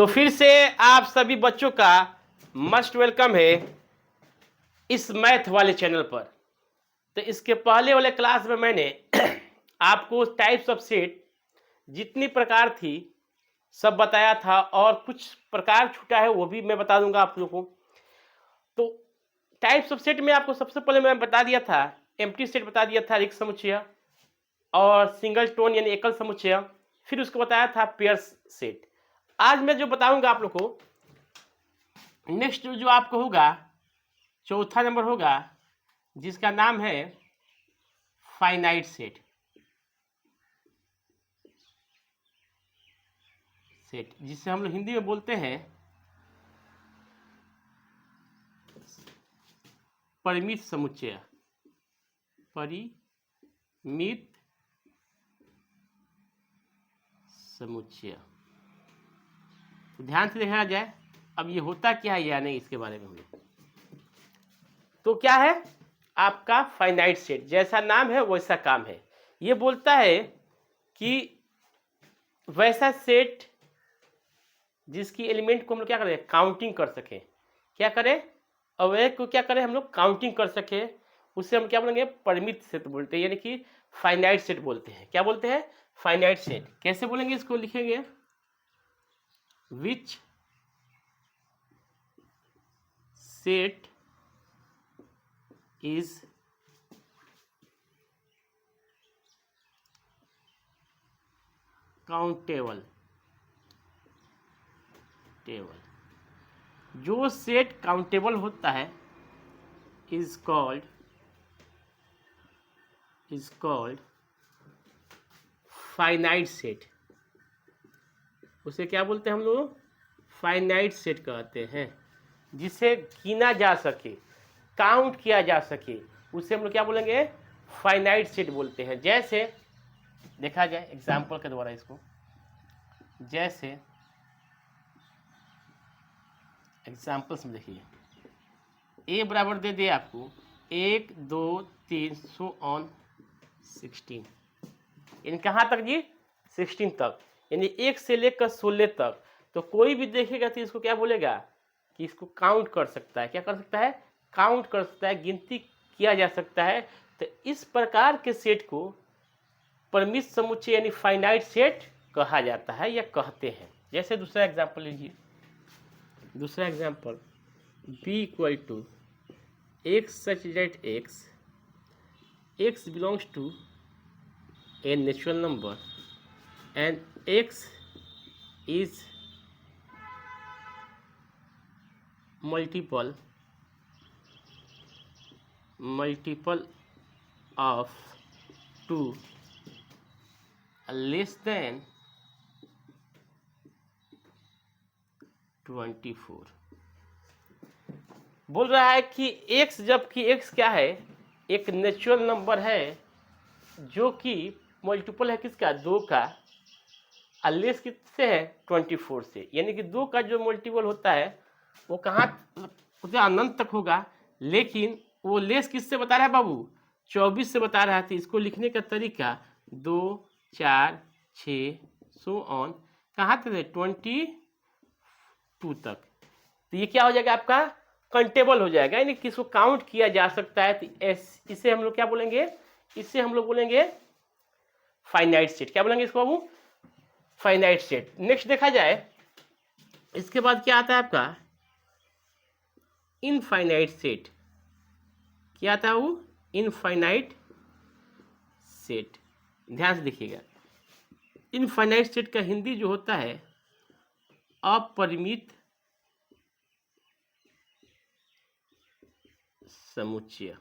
तो फिर से आप सभी बच्चों का मस्ट वेलकम है इस मैथ वाले चैनल पर। तो इसके पहले वाले क्लास में मैंने आपको टाइप्स ऑफ सेट जितनी प्रकार थी सब बताया था और कुछ प्रकार छूटा है वो भी मैं बता दूंगा आप लोगों को। तो टाइप्स ऑफ सेट में आपको सबसे पहले मैं बता दिया था, एम्प्टी सेट बता दिया था, रिक्त समुच्चय और सिंगल टोन यानी एकल समुच्चय। फिर उसको बताया था पेयर्स सेट। आज मैं जो बताऊंगा आप लोग को, नेक्स्ट जो आपको होगा चौथा नंबर होगा जिसका नाम है फाइनाइट सेट। जिसे हम लोग हिंदी में बोलते हैं परिमित समुच्चय। परिमित समुच्चय। तो ध्यान से देखा जाए अब ये होता क्या है या नहीं इसके बारे में हम लोग। तो क्या है आपका फाइनाइट सेट, जैसा नाम है वैसा काम है। ये बोलता है कि वैसा सेट जिसकी एलिमेंट को हम लोग क्या करें, काउंटिंग कर सकें। क्या करें, अवयव को क्या करें हम लोग, काउंटिंग कर सके। उसे हम क्या बोलेंगे, परिमित सेट बोलते हैं, यानी कि फाइनाइट सेट बोलते हैं। क्या बोलते हैं, फाइनाइट सेट। कैसे बोलेंगे इसको, लिखेंगे विच सेट इज काउंटेबल। जो सेट काउंटेबल होता है इज कॉल्ड फाइनाइट सेट। उसे क्या बोलते हैं हम लोग, फाइनाइट सेट कहते हैं। जिसे गिना जा सके, काउंट किया जा सके, उसे हम लोग क्या बोलेंगे, फाइनाइट सेट बोलते हैं। जैसे देखा जाए एग्जाम्पल के द्वारा इसको, जैसे एग्जाम्पल्स में देखिए, ए बराबर दे दे आपको 1 2 3 सो ऑन 16। इन कहाँ तक जी, 16 तक, यानी 1 से लेकर 16 तक। तो कोई भी देखेगा तो इसको क्या बोलेगा कि इसको काउंट कर सकता है। क्या कर सकता है, काउंट कर सकता है, गिनती किया जा सकता है। तो इस प्रकार के सेट को परिमित समुच्चय यानी फाइनाइट सेट कहा जाता है या कहते हैं। जैसे दूसरा एग्जाम्पल लीजिए, दूसरा example b equal to x such that x belongs to a natural number and x is multiple of 2 less than 24। बोल रहा है कि x, जबकि x क्या है, एक नेचुरल नंबर है जो कि मल्टीपल है किसका, 2 का, लेस किससे है, 24 से। यानी कि 2 का जो मल्टीपल होता है वो कहाँ, उसे अनंत तक होगा, लेकिन वो लेस किससे बता रहा है बाबू, 24 से बता रहा था। इसको लिखने का तरीका 2 4 6 सो ऑन कहाँ तक है, 22 तक। तो ये क्या हो जाएगा, आपका काउंटेबल हो जाएगा, यानी कि इसको काउंट किया जा सकता है। तो इसे हम लोग क्या बोलेंगे, इसे हम लोग बोलेंगे फाइनाइट सेट। क्या बोलेंगे इसको बाबू, फाइनाइट सेट। नेक्स्ट देखा जाए इसके बाद क्या आता है आपका, इनफाइनाइट सेट। क्या आता है वो, इनफाइनाइट सेट। ध्यान से देखिएगा, इनफाइनाइट सेट का हिंदी जो होता है अपरिमित समुच्चय।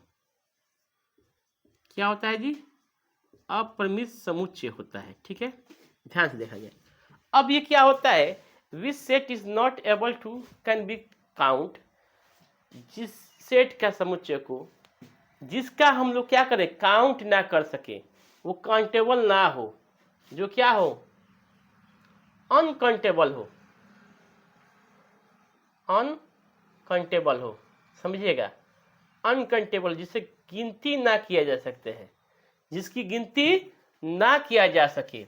क्या होता है जी, अपरिमित समुच्चय होता है। ठीक है, ध्यान से देखा जाए। अब ये क्या होता है, which set is not able to can be count. जिस सेट का समुच्चय को, जिसका हम लोग क्या करें, काउंट ना कर सके, वो काउंटेबल ना हो, जो क्या हो, अनकाउंटेबल हो, अनकाउंटेबल हो, समझिएगा, अनकाउंटेबल, जिसे गिनती ना किया जा सकते हैं, जिसकी गिनती ना किया जा सके।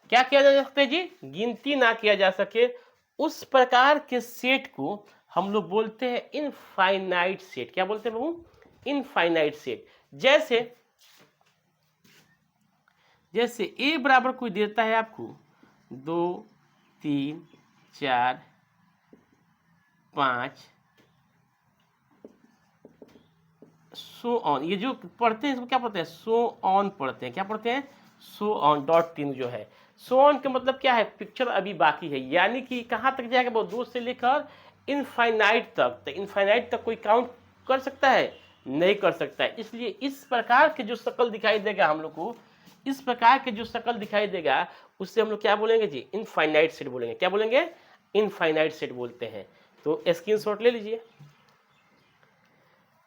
क्या किया जा सकता है जी, गिनती ना किया जा सके, उस प्रकार के सेट को हम लोग बोलते हैं इनफाइनाइट सेट। क्या बोलते हैं बाबू? Infinite set. जैसे जैसे ए बराबर कोई देता है आपको 2 3 4 5 सो ऑन, ये जो पढ़ते हैं इसको क्या पढ़ते हैं? सो ऑन पढ़ते हैं। क्या पढ़ते हैं? So on. डॉट तीन जो है सो ऑन का मतलब क्या है? पिक्चर अभी बाकी है, यानी कि कहाँ तक जाएगा वो? 2 से लेकर इनफाइनाइट तक। तो इनफाइनाइट तक कोई काउंट कर सकता है? नहीं कर सकता है। इसलिए इस प्रकार के जो शक्ल दिखाई देगा हम लोग को, इस प्रकार के जो शक्ल दिखाई देगा उससे हम लोग क्या बोलेंगे जी? इनफाइनाइट सेट बोलेंगे। क्या बोलेंगे? इनफाइनाइट सेट बोलते हैं। तो स्क्रीनशॉट ले लीजिए।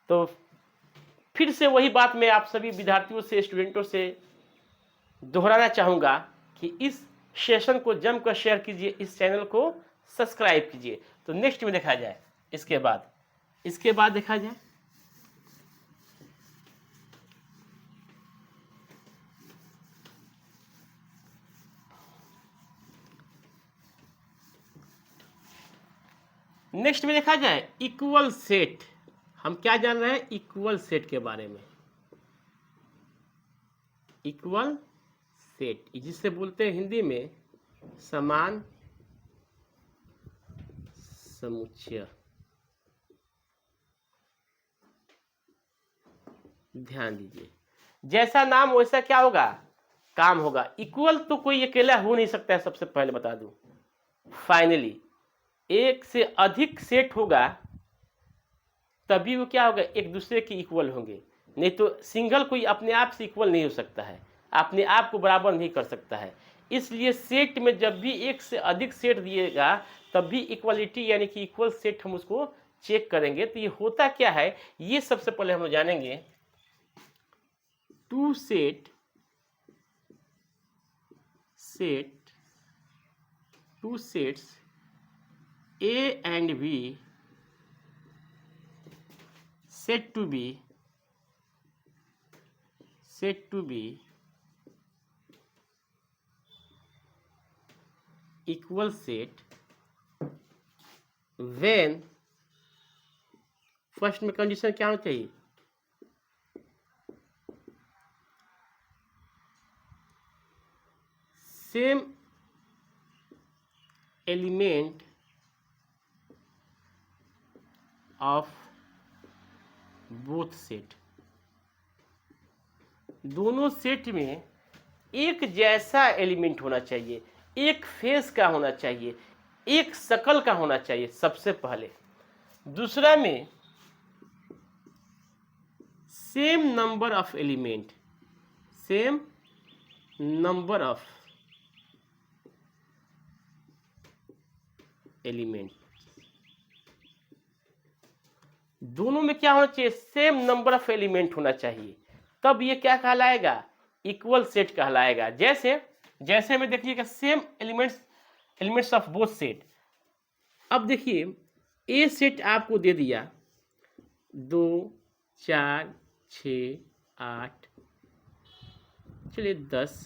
तो फिर से वही बात मैं आप सभी विद्यार्थियों से, स्टूडेंटों से दोहराना चाहूँगा कि इस सेशन को जमकर शेयर कीजिए, इस चैनल को सब्सक्राइब कीजिए। तो नेक्स्ट में देखा जाए, इसके बाद देखा जाए इक्वल सेट। हम क्या जान रहे हैं? इक्वल सेट के बारे में। इक्वल सेट जिसे बोलते हैं हिंदी में समान समुच्चय। ध्यान दीजिए, जैसा नाम वैसा क्या होगा? काम होगा। इक्वल तो कोई अकेला हो नहीं सकता है, सबसे पहले बता दूं। फाइनली एक से अधिक सेट होगा तभी वो क्या होगा? एक दूसरे के इक्वल होंगे, नहीं तो सिंगल कोई अपने आप से इक्वल नहीं हो सकता है, अपने आप को बराबर नहीं कर सकता है। इसलिए सेट में जब भी एक से अधिक सेट दिएगा तब भी इक्वलिटी यानी कि इक्वल सेट हम उसको चेक करेंगे। तो ये होता क्या है, ये सबसे पहले हम लोग जानेंगे। Two set two sets A and B said to be equal set when first में कंडीशन क्या होना चाहिए? Same element of both set. दोनों सेट में एक जैसा एलिमेंट होना चाहिए, एक फेस का होना चाहिए, एक शकल का होना चाहिए सबसे पहले। दूसरा में same number of element, same number of element. दोनों में क्या होना चाहिए? सेम नंबर ऑफ एलिमेंट होना चाहिए, तब ये क्या कहलाएगा? इक्वल सेट कहलाएगा। जैसे में देखिएगा same elements of both set. अब देखिए ए सेट आपको दे दिया 2 4 6 8 चलिए 10।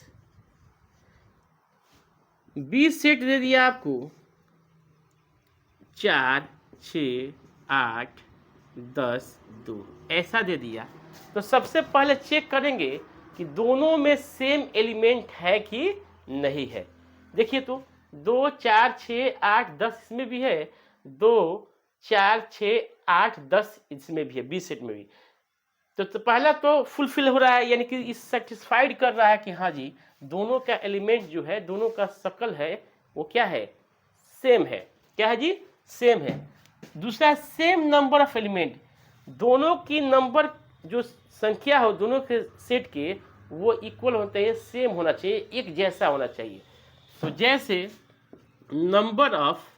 बी सेट दे दिया आपको 4 6 8 10 2, ऐसा दे दिया। तो सबसे पहले चेक करेंगे कि दोनों में सेम एलिमेंट है कि नहीं है। देखिए तो 2 4 6 8 10 इसमें भी है, 2 4 6 8 10 इसमें भी है, बी सेट में भी। तो पहला तो फुलफिल हो रहा है, यानी कि इस सेटिस्फाइड कर रहा है कि हाँ जी दोनों का एलिमेंट जो है, दोनों का शकल है वो क्या है? सेम है। क्या है जी? सेम है। दूसरा सेम नंबर ऑफ एलिमेंट, दोनों की नंबर जो संख्या हो दोनों के सेट के वो इक्वल होते हैं, सेम होना चाहिए, एक जैसा होना चाहिए। तो जैसे नंबर ऑफ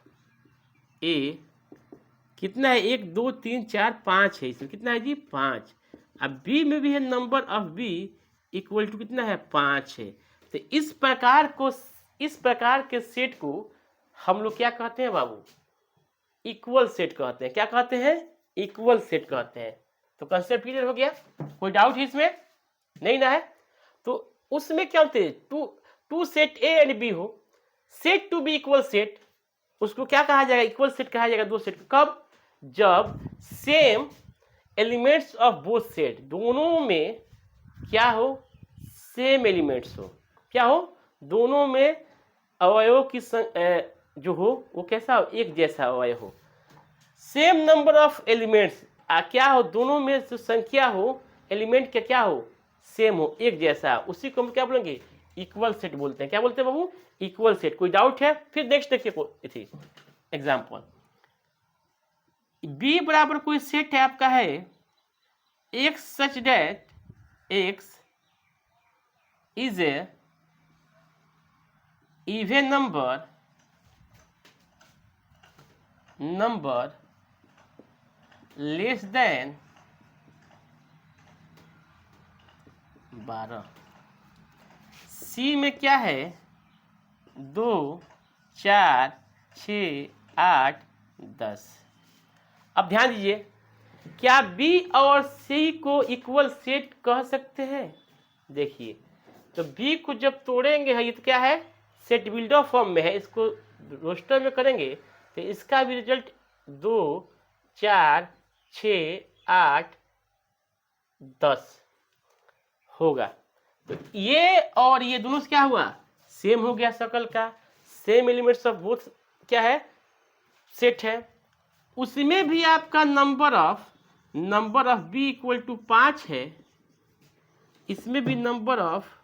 ए कितना है? 1 2 3 4 5 है, इसमें कितना है जी? 5। अब बी में भी है number of B equal to कितना है? 5 है। तो इस प्रकार के सेट को हम लोग क्या कहते हैं बाबू? इक्वल सेट कहते हैं। क्या कहते हैं? इक्वल सेट कहते हैं। तो कंसेप्ट क्लियर हो गया? कोई डाउट है इसमें? नहीं ना है? तो उसमें क्या होते हैं? Two set A and B हो, set to B equal set, उसको क्या कहा जाएगा, इक्वल सेट कहा जाएगा दो सेट। कब, जब same elements of both set, दोनों में क्या हो, सेम एलिमेंट्स हो, क्या हो, दोनों में अवयवों की जो हो वो कैसा हो, एक जैसा अवयव हो। सेम नंबर ऑफ एलिमेंट्स, क्या हो, दोनों में जो संख्या हो एलिमेंट के क्या हो, सेम हो, एक जैसा, उसी को हम क्या बोलेंगे, इक्वल सेट बोलते हैं। क्या बोलते हैं बाबू, इक्वल सेट। कोई डाउट है? फिर नेक्स्ट देखिए एग्जाम्पल, बी बराबर कोई सेट है आपका है x such that x is a even number less than 12। C में क्या है, 2 4 6 8 10। अब ध्यान दीजिए, क्या बी और सी को इक्वल सेट कह सकते हैं? देखिए, तो बी को जब तोड़ेंगे है, ये तो क्या है, सेट बिल्डर फॉर्म में है, इसको रोस्टर में करेंगे तो इसका भी रिजल्ट 2 4 6 8 10 होगा। तो ये और ये दोनों से क्या हुआ, सेम हो गया, शकल का सेम एलिमेंट्स ऑफ बोथ क्या है, सेट है। उसमें भी आपका number of B equal to 5 है, इसमें भी number of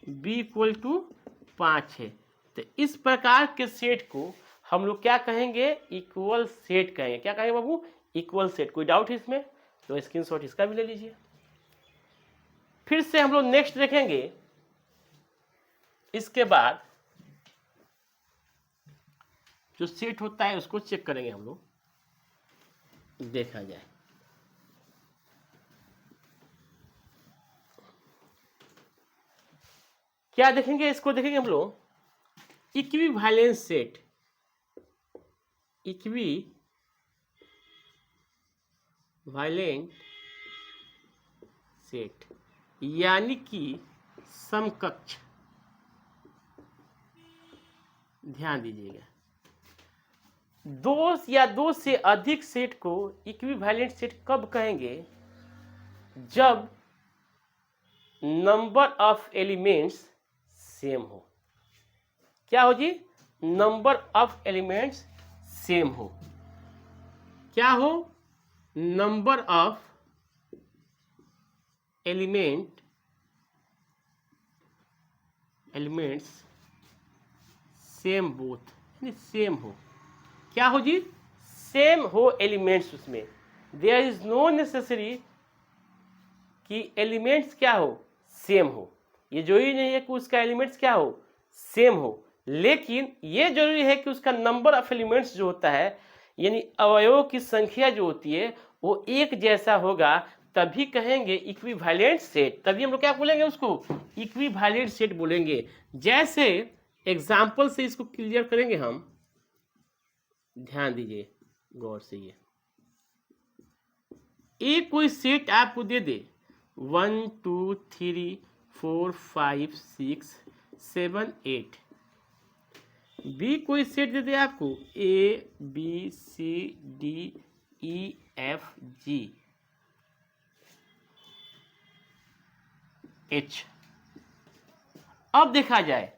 B equal to 5 है। तो इस प्रकार के सेट को हम लोग क्या कहेंगे, इक्वल सेट कहेंगे। क्या कहेंगे बाबू, इक्वल सेट। कोई डाउट है इसमें? तो स्क्रीनशॉट इसका भी ले लीजिए। फिर से हम लोग नेक्स्ट देखेंगे, इसके बाद जो सेट होता है उसको चेक करेंगे हम लोग, देखा जाए। क्या देखेंगे, इसको देखेंगे हम लोग, इक्विवेलेंट सेट। इक्विवेलेंट सेट यानी कि समकक्ष। ध्यान दीजिएगा, दो या दो से अधिक सेट को इक्विवेलेंट सेट कब कहेंगे, जब नंबर ऑफ एलिमेंट्स सेम हो। क्या हो जी, नंबर ऑफ एलिमेंट्स सेम हो। क्या हो, number of elements same both, यानी सेम हो। क्या हो जी, सेम हो एलिमेंट्स उसमें। देयर इज नो नेसेसरी कि एलिमेंट्स क्या हो, सेम हो। ये जरूरी नहीं है कि उसका एलिमेंट्स क्या हो, सेम हो, लेकिन ये जरूरी है कि उसका नंबर ऑफ एलिमेंट्स जो होता है, यानी अवयवों की संख्या जो होती है वो एक जैसा होगा, तभी कहेंगे इक्विवेलेंट सेट। तभी हम लोग क्या बोलेंगे, उसको इक्विवेलेंट सेट बोलेंगे। जैसे एग्जाम्पल से इसको क्लियर करेंगे हम, ध्यान दीजिए गौर से। ये कोई सेट आपको दे दे 1 2 3 4 5 6 7 8, बी कोई सेट दे दे आपको A B C D E F G H. अब देखा जाए,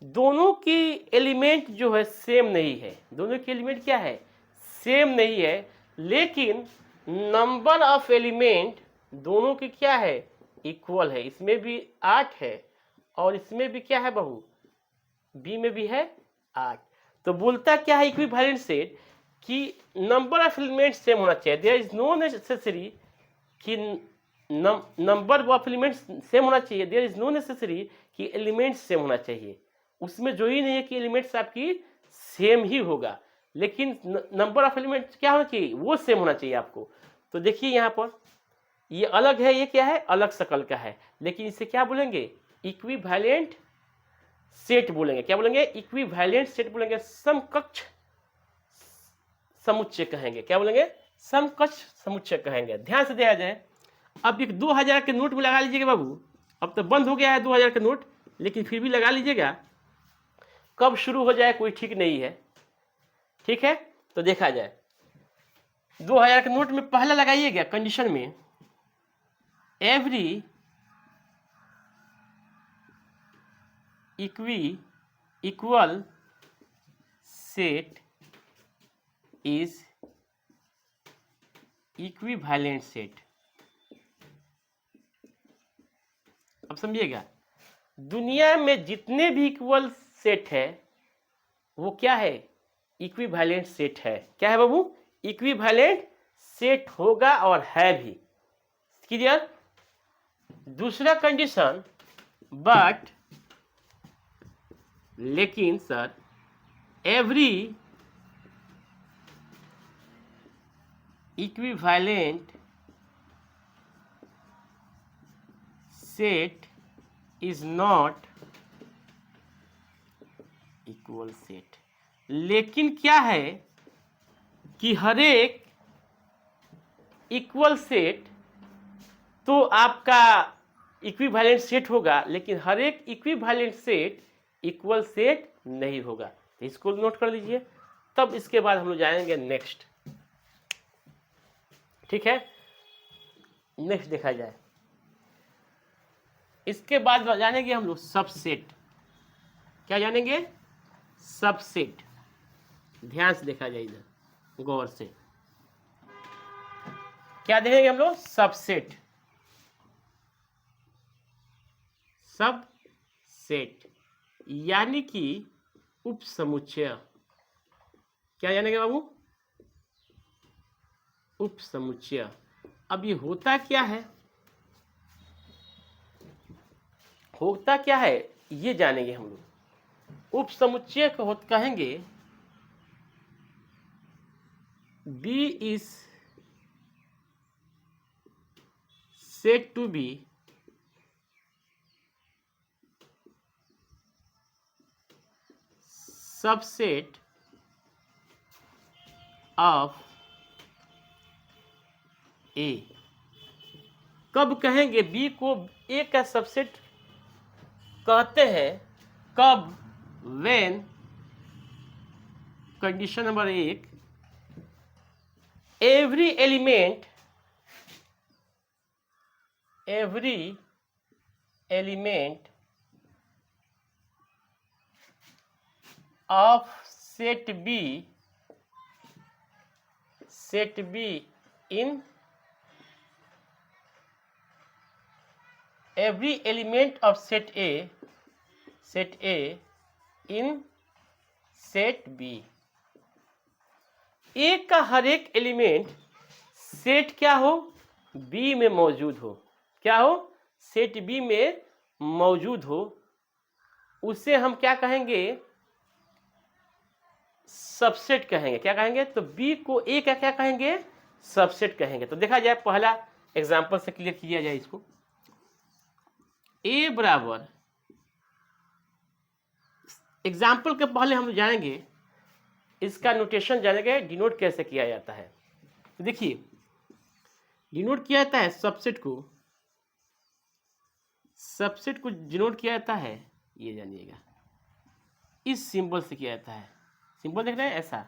दोनों की एलिमेंट जो है सेम नहीं है, दोनों की एलिमेंट क्या है, सेम नहीं है, लेकिन नंबर ऑफ एलिमेंट दोनों की क्या है, इक्वल है। इसमें भी 8 है और इसमें भी क्या है बहू, बी में भी है 8। तो बोलता क्या है इक्विवेलेंट सेट, कि नंबर ऑफ एलिमेंट सेम होना चाहिए। देयर इज नो नेसेसरी कि नंबर ऑफ एलिमेंट्स सेम होना चाहिए। देयर इज नो नेसेसरी कि एलिमेंट्स सेम होना चाहिए। उसमें जो ही नहीं है कि एलिमेंट्स आपकी सेम ही होगा, लेकिन नंबर ऑफ एलिमेंट्स क्या होना चाहिए, वो सेम होना चाहिए आपको। तो देखिए यहाँ पर ये अलग है, ये क्या है, अलग शकल का है, लेकिन इसे क्या बोलेंगे, इक्विवेलेंट सेट बोलेंगे। क्या बोलेंगे, इक्विवेलेंट सेट बोलेंगे, समकक्ष समुच्चय कहेंगे। क्या बोलेंगे, समकक्ष समुच्चय कहेंगे। ध्यान से देखा जाए, अब एक 2000 के नोट में लगा लीजिएगा बाबू। अब तो बंद हो गया है 2000 का नोट, लेकिन फिर भी लगा लीजिएगा। कब शुरू हो जाए कोई ठीक नहीं है। ठीक है, तो देखा जाए 2000 के नोट में पहला लगाइएगा कंडीशन में, every equal set is equivalent set. अब समझिएगा, दुनिया में जितने भी इक्वल सेट है वो क्या है, इक्विवेलेंट सेट है। क्या है बाबू, इक्विवेलेंट सेट होगा और है भी। क्लियर। दूसरा कंडीशन, बट लेकिन sir every equivalent set is not equal set. लेकिन क्या है कि हर एक इक्वल सेट तो आपका इक्विवेलेंट सेट होगा, लेकिन हर एक इक्विवेलेंट सेट इक्वल सेट नहीं होगा। तो इसको नोट कर लीजिए। तब इसके बाद हम लोग जाएंगे नेक्स्ट। ठीक है, नेक्स्ट देखा जाए। इसके बाद जानेंगे हम लोग सबसेट। क्या जानेंगे, सबसेट। ध्यान से देखा जाए, इधर गौर से। क्या देखेंगे हम लोग, सबसेट। सबसेट यानी कि उपसमुच्चय। क्या जानेंगे बाबू, उपसमुच्चय। अब ये होता क्या है, होता क्या है ये जानेंगे हम लोग। उपसमुच्चय को कहेंगे B is said to be subset of A। कब कहेंगे B को A का सबसेट कहते हैं, कब, when, condition number 1, every element of set B in every element of set A in set B। ए का हर एक एलिमेंट सेट क्या हो, बी में मौजूद हो। क्या हो, सेट बी में मौजूद हो, उसे हम क्या कहेंगे, सबसेट कहेंगे। क्या कहेंगे, तो बी को ए का क्या कहेंगे, सबसेट कहेंगे। तो देखा जाए, पहला एग्जांपल से क्लियर किया जाए इसको। ए बराबर, एग्जाम्पल के पहले हम जानेंगे इसका नोटेशन जानेंगे, डिनोट कैसे किया जाता है। तो देखिए, डिनोट किया जाता है सबसेट को डिनोट किया जाता है, ये जानिएगा, इस सिंबल से किया जाता है। सिंबल देख रहे हैं ऐसा।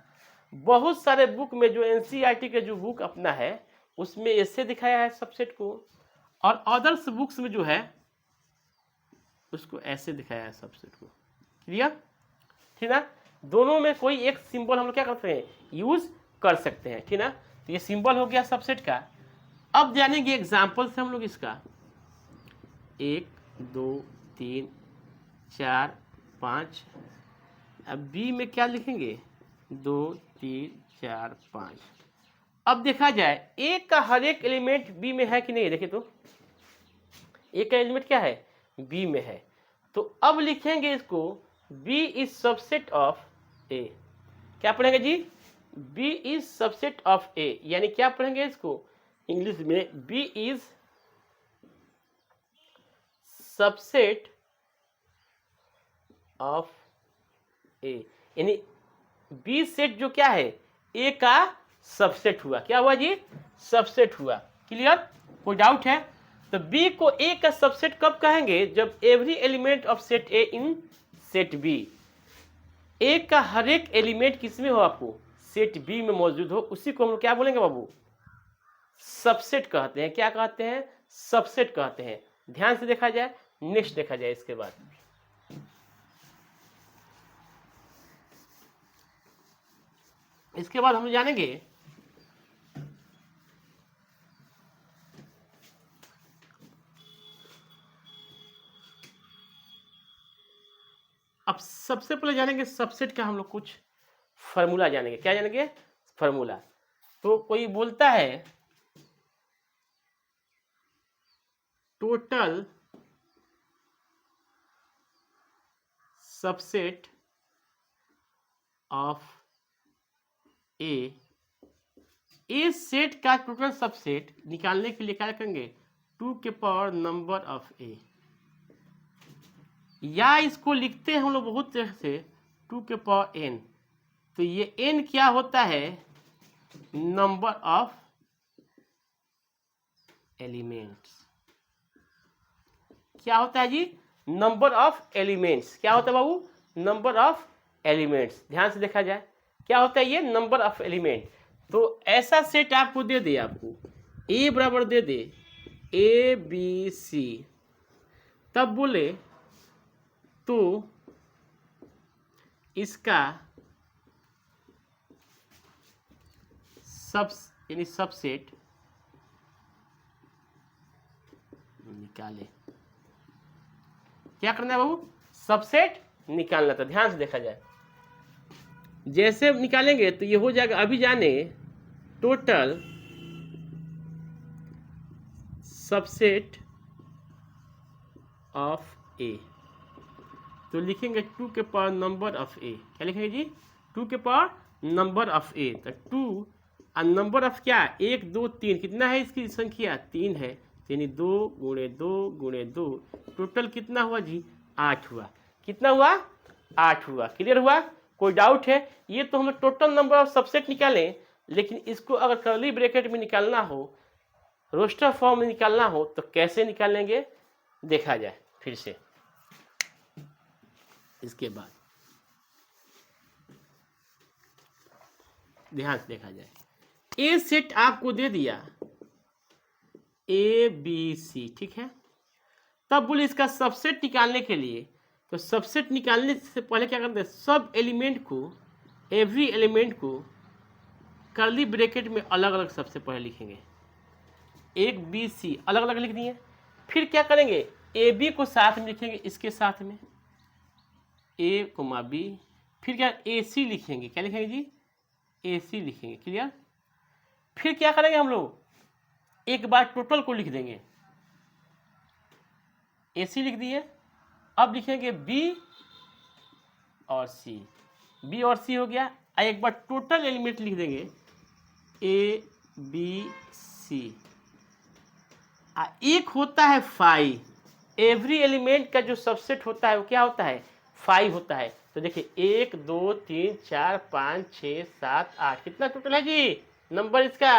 बहुत सारे बुक में, जो एनसीईआरटी के जो बुक अपना है उसमें ऐसे दिखाया है सबसेट को, और अदर्स बुक्स में जो है उसको ऐसे दिखाया है सबसेट को। क्लियर, ठीक ना। दोनों में कोई एक सिंबल हम लोग क्या करते हैं, यूज कर सकते हैं, ठीक ना। तो ये सिंबल हो गया सबसेट का। अब जानेंगे एग्जांपल से हम लोग इसका। 1 2 3 4 5। अब बी में क्या लिखेंगे, 2 3 4 5। अब देखा जाए, ए का हर एक एलिमेंट बी में है कि नहीं। देखिए तो ए का एलिमेंट क्या है, बी में है। तो अब लिखेंगे इसको, बी इज सबसेट ऑफ ए। क्या पढ़ेंगे जी, बी इज सबसेट ऑफ ए। यानी क्या पढ़ेंगे इसको इंग्लिश में, बी इज सबसेट ऑफ ए। यानी बी सेट जो क्या है, ए का सबसेट हुआ। क्या हुआ जी, सबसेट हुआ। क्लियर, कोई डाउट है। तो बी को ए का सबसेट कब कहेंगे, जब every element of set A in set B. A का हर एक एलिमेंट किसमें हो, आपको सेट बी में मौजूद हो उसी को हम लोग क्या बोलेंगे बाबू, सबसेट कहते हैं। क्या कहते हैं, सबसेट कहते हैं। ध्यान से देखा जाए, नेक्स्ट देखा जाए। इसके बाद हम जानेंगे अब सबसे पहले जानेंगे सबसेट का हम लोग कुछ फॉर्मूला जानेंगे। क्या जानेंगे, फॉर्मूला। तो कोई बोलता है total subset of A set का टोटल सबसेट निकालने के लिए क्या करेंगे, 2 के पावर नंबर ऑफ ए, या इसको लिखते हैं हम लोग बहुत तरह से 2 के पावर एन। तो ये एन क्या होता है, नंबर ऑफ एलिमेंट्स। क्या होता है जी, नंबर ऑफ एलिमेंट्स। क्या होता है बाबू, नंबर ऑफ एलिमेंट्स। ध्यान से देखा जाए क्या होता है ये, नंबर ऑफ एलिमेंट। तो ऐसा सेट आपको दे दे, आपको ए बराबर दे दे ए बी सी, तब बोले तो इसका यानी सबसेट निकाले। क्या करना है बाबू, सबसेट निकालना। था ध्यान से देखा जाए, जैसे निकालेंगे तो ये हो जाएगा। अभी जाने टोटल सबसेट ऑफ ए, तो लिखेंगे 2 के पावर नंबर ऑफ ए। क्या लिखेंगे जी, 2 के पावर नंबर ऑफ ए। तो 2 और नंबर ऑफ क्या, 1 2 3, कितना है इसकी संख्या, 3 है। यानी 2 गुणे 2 गुणे 2, टोटल कितना हुआ जी, 8 हुआ। कितना हुआ, 8 हुआ। क्लियर हुआ, कोई डाउट है। ये तो हम टोटल नंबर ऑफ सबसेट निकालें, लेकिन इसको अगर कर्ली ब्रैकेट में निकालना हो, रोस्टर फॉर्म में निकालना हो, तो कैसे निकालेंगे देखा जाए फिर से। इसके बाद ध्यान से देखा जाए, ए सेट आपको दे दिया ए बी सी, ठीक है। तब बोले इसका सबसेट निकालने के लिए, तो सबसेट निकालने से पहले क्या करते हैं, सब एलिमेंट को, एवरी एलिमेंट को कर्ली ब्रैकेट में अलग अलग सबसे पहले लिखेंगे। एक बी सी अलग अलग लिख दिए। फिर क्या करेंगे, ए बी को साथ में लिखेंगे, इसके साथ में ए कोमा बी। फिर क्या, ए सी लिखेंगे। क्या लिखेंगे जी, ए सी लिखेंगे। क्लियर। फिर क्या करेंगे हम लोग, एक बार टोटल को लिख देंगे। ए सी लिख दिए, अब लिखेंगे बी और सी, बी और सी हो गया। एक बार टोटल एलिमेंट लिख देंगे ए बी सी। एक होता है फाई, एवरी एलिमेंट का जो सबसेट होता है वो क्या होता है, 5 होता है। तो देखिए 1 2 3 4 5 6 7 8, कितना टोटल है जी, नंबर इसका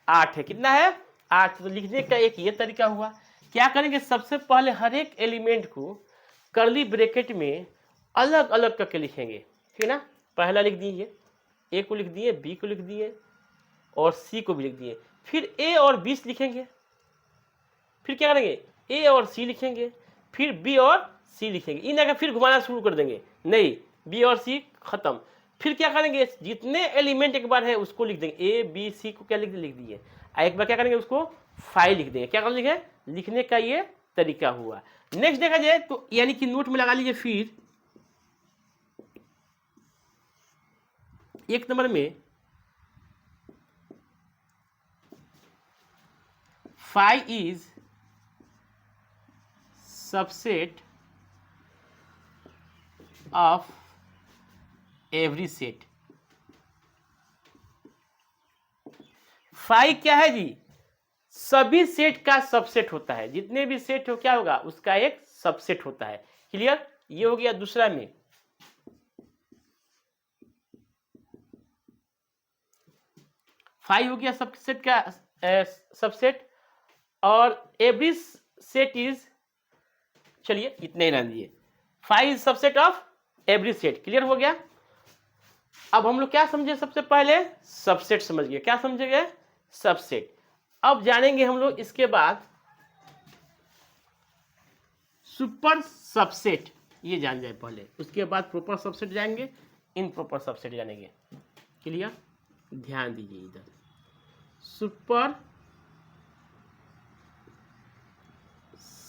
8 है। कितना है, 8। तो लिखने का एक ये तरीका हुआ। क्या करेंगे, सबसे पहले हर एक एलिमेंट को कर्ली ब्रैकेट में अलग अलग करके लिखेंगे, ठीक है ना। पहला लिख दिए, ए को लिख दिए, बी को लिख दिए और सी को भी लिख दिए। फिर ए और बी लिखेंगे। फिर क्या करेंगे, ए और सी लिखेंगे, फिर बी और सी लिखेंगे। इन आगे फिर घुमाना शुरू कर देंगे, नहीं बी और सी खत्म। फिर क्या करेंगे, जितने एलिमेंट एक बार है उसको लिख देंगे, ए बी सी को क्या लिख दिए। एक बार क्या करेंगे, उसको 5 लिख देंगे। क्या कर लिखे, लिखने का ये तरीका हुआ। नेक्स्ट देखा जाए तो यानी कि नोट में लगा लीजिए, फिर एक नंबर में 5 is subset of every set. 5 क्या है जी, सभी सेट का सबसेट होता है। जितने भी सेट हो क्या होगा, उसका एक सबसेट होता है। क्लियर। ये हो गया दूसरा में। फाइव हो गया सबसेट का सबसेट, और एवरी सेट इज, चलिए इतने ही रहने दिए, 5 is subset of every set. Clear हो गया। अब हम लोग क्या समझे, सबसे पहले सबसेट समझ गए। क्या समझेंगे, सबसेट। अब जानेंगे हम लोग इसके बाद सुपर सबसेट, ये जान जाए पहले, उसके बाद प्रॉपर सबसेट जाएंगे, इन प्रॉपर सबसेट जानेंगे। क्लियर, ध्यान दीजिए इधर। सुपर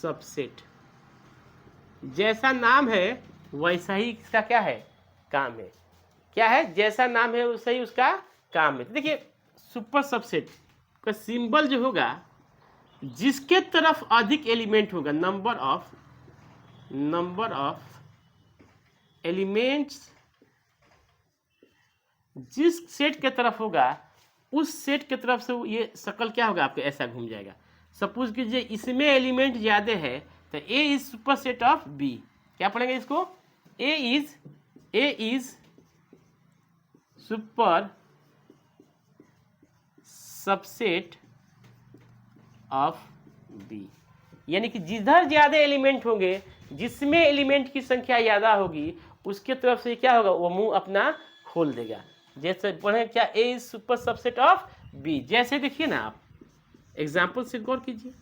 सबसेट, जैसा नाम है वैसा ही इसका क्या है, काम है। क्या है, जैसा नाम है वैसा ही उसका काम है। तो देखिए सुपर सबसेट का सिंबल जो होगा, जिसके तरफ अधिक एलिमेंट होगा, नंबर ऑफ एलिमेंट्स जिस सेट के तरफ होगा, उस सेट के तरफ से ये शकल क्या होगा आपके, ऐसा घूम जाएगा। सपोज कीजिए इसमें एलिमेंट ज्यादा है तो A is super set of B. क्या पढ़ेंगे इसको, A is super subset of B. यानी कि जिधर ज्यादा एलिमेंट होंगे, जिसमें एलिमेंट की संख्या ज्यादा होगी, उसके तरफ से क्या होगा, वो मुंह अपना खोल देगा। जैसे पढ़े क्या, A is super subset of B. जैसे देखिए ना, आप एग्जाम्पल से गौर कीजिए,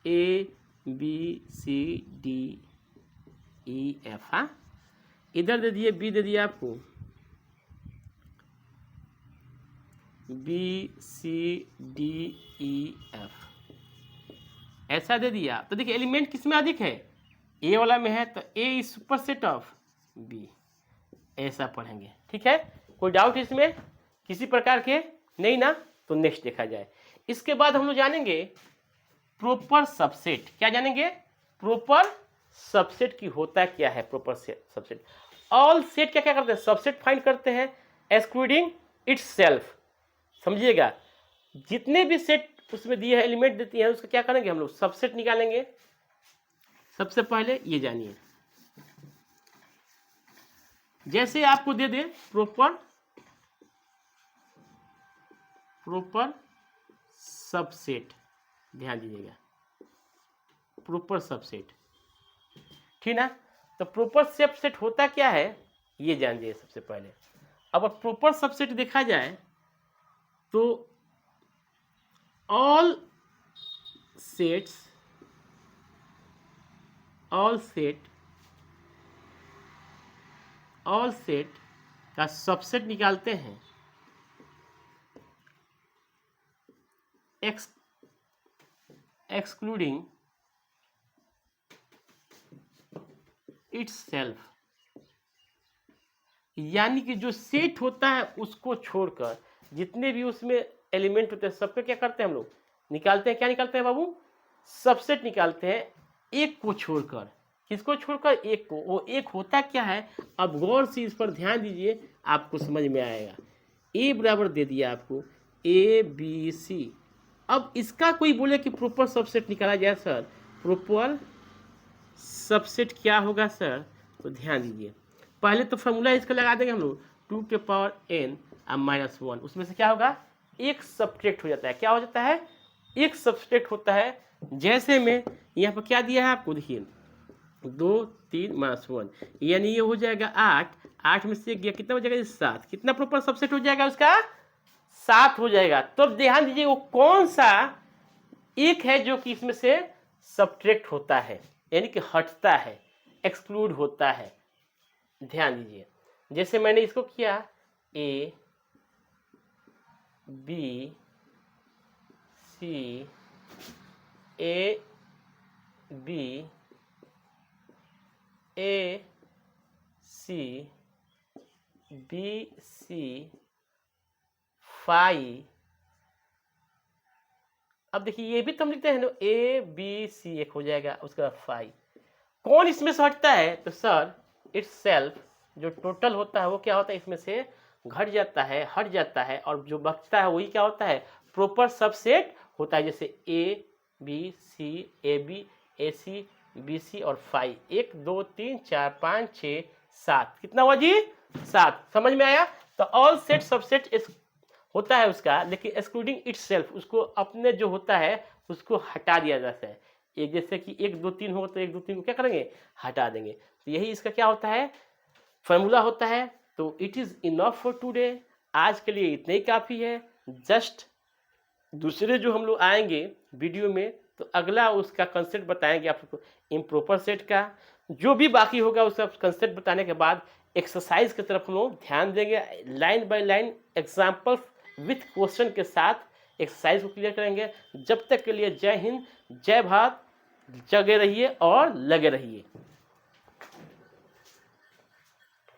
A B C D E F, हाँ इधर दे दिए बी, दे दिया आपको B C D E F, ऐसा दे दिया। तो देखिए एलिमेंट किसमें अधिक है, ए वाला में है, तो A is super set of B, ऐसा पढ़ेंगे। ठीक है, कोई डाउट इसमें किसी प्रकार के, नहीं ना, तो नेक्स्ट देखा जाए। इसके बाद हम लोग जानेंगे प्रॉपर सबसेट। क्या जानेंगे, प्रॉपर सबसेट की होता क्या है। प्रॉपर सबसेट, ऑल सेट क्या क्या करते हैं, सबसेट फाइंड करते हैं, एक्सक्लूडिंग इट्स सेल्फ। समझिएगा, जितने भी सेट उसमें दिए हैं, एलिमेंट देती है, उसका क्या करेंगे हम लोग, सबसेट निकालेंगे। सबसे पहले ये जानिए, जैसे आपको दे दे प्रॉपर सबसेट, ध्यान दीजिएगा, प्रॉपर सबसेट, ठीक ना। तो प्रॉपर सबसेट होता क्या है, ये जान लीजिए सबसे पहले। अब प्रॉपर सबसेट देखा जाए तो ऑल सेट का सबसेट निकालते हैं एक्सक्लूडिंग इट्स सेल्फ। यानी कि जो सेट होता है उसको छोड़कर जितने भी उसमें एलिमेंट होते हैं सबको क्या करते हैं हम लोग, निकालते हैं। क्या निकालते हैं बाबू, सबसेट निकालते हैं, एक को छोड़कर। किसको छोड़कर, एक को। वो एक होता क्या है, अब गौर से इस पर ध्यान दीजिए, आपको समझ में आएगा। ए बराबर दे दिया आपको ए बी सी। अब इसका कोई बोले कि प्रॉपर सबसेट निकाला जाए सर, प्रॉपर सबसेट क्या होगा सर, तो ध्यान दीजिए। पहले तो फॉर्मूला इसका लगा देंगे हम लोग, 2 के पावर n -1, उसमें से क्या होगा, एक सब्ट्रैक्ट हो जाता है। क्या हो जाता है, एक सब्ट्रैक्ट होता है। जैसे में यहाँ पर क्या दिया है आपको, देखिए 2 3 -1, यानी ये हो जाएगा 8, 8 में से गया कितना हो जाएगा, 7। कितना प्रॉपर सबसेट हो जाएगा उसका, 7 हो जाएगा। तो ध्यान दीजिए वो कौन सा एक है जो कि इसमें से सब्ट्रैक्ट होता है, यानी कि हटता है, एक्सक्लूड होता है। ध्यान दीजिए, जैसे मैंने इसको किया A B C, A B A C B C 5। अब देखिए ये भी तो हम लिखते हैं ना, ए बी सी एक हो जाएगा, उसके बाद 5। कौन इसमें से हटता है, तो सर इट्स सेल्फ, जो टोटल होता है वो क्या होता है, इसमें से घट जाता है, हट जाता है, और जो बचता है वही क्या होता है, प्रॉपर सबसेट होता है। जैसे A B C, A B A C B C और 5, 1 2 3 4 5 6 7, कितना हुआ जी, 7। समझ में आया। तो ऑल सेट सबसेट होता है उसका, लेकिन एक्सक्लूडिंग इट्स सेल्फ, उसको अपने जो होता है उसको हटा दिया जाता है। एक जैसे कि 1 2 3 हो तो 1 2 3 को क्या करेंगे, हटा देंगे। तो यही इसका क्या होता है, फॉर्मूला होता है। तो it is enough for today, आज के लिए इतना ही काफ़ी है। जस्ट दूसरे जो हम लोग आएंगे वीडियो में तो अगला उसका कंसेप्ट बताएंगे आपको इम्प्रॉपर सेट का। जो भी बाकी होगा उसका कंसेप्ट बताने के बाद एक्सरसाइज की तरफ हम लोग ध्यान देंगे, line by line example with question के साथ एक्सरसाइज को क्लियर करेंगे। जब तक के लिए जय हिंद, जय भारत, जगे रहिए और लगे रहिए।